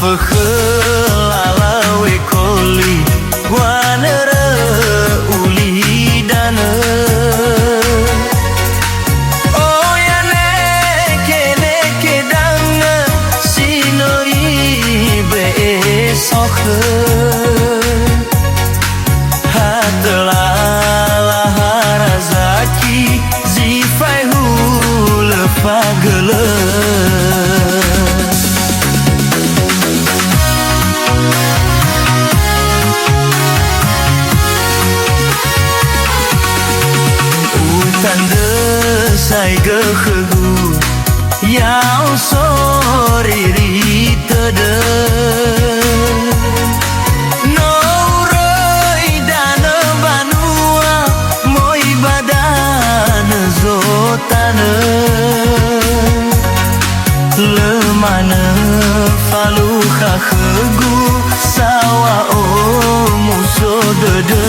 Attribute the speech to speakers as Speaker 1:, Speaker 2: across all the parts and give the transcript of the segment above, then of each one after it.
Speaker 1: Bekhelalawe koli wanere uli dana oh ya neke danga sinoi be sokhe hatela harazaki zifai hul fagele sai gehegu yau soriri tede no roi dana banua moi badana zotana lemana falu khegu sawa o muso dede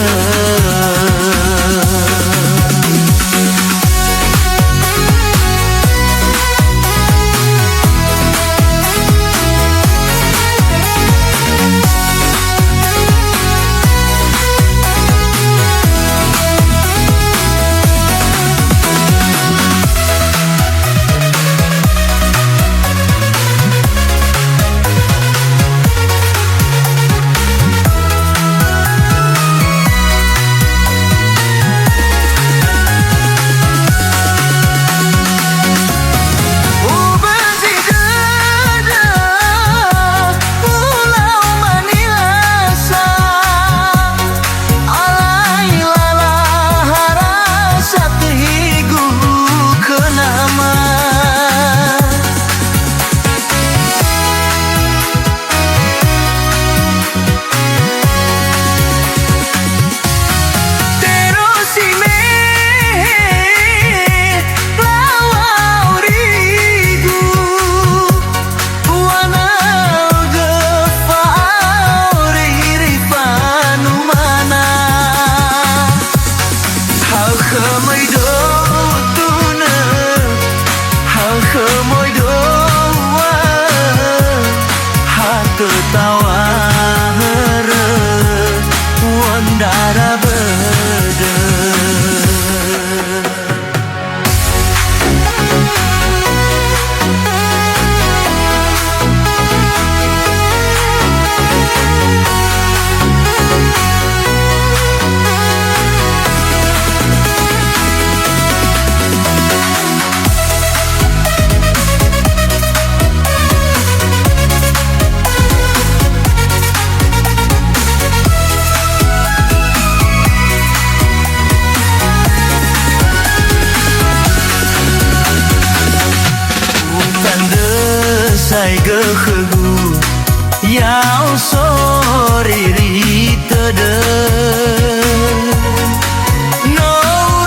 Speaker 1: khemoi doa hatu tawa hara wandara bede sai gehegu yau soriri tede no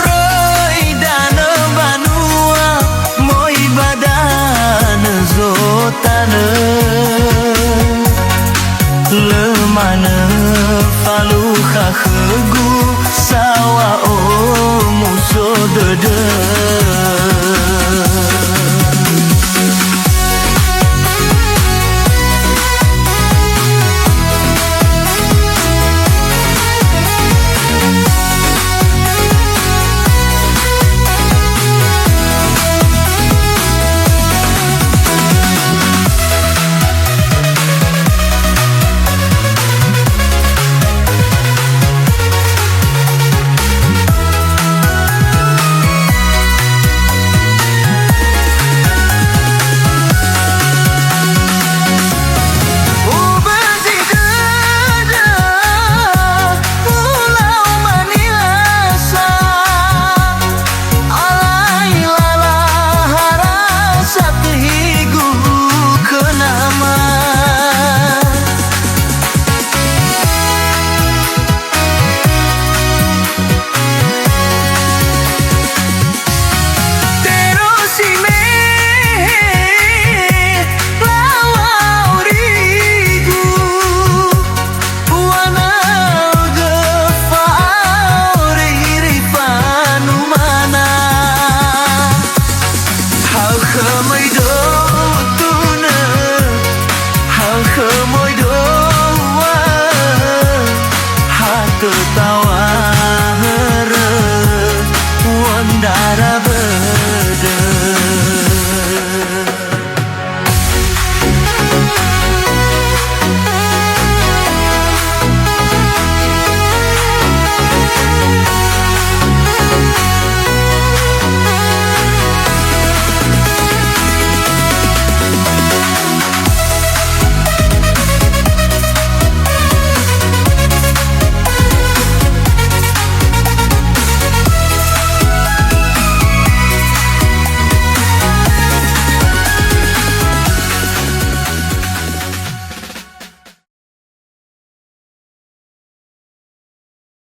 Speaker 1: roi dana banua moi badana zotana lemana falu khegu sawa o muso dede khemoi do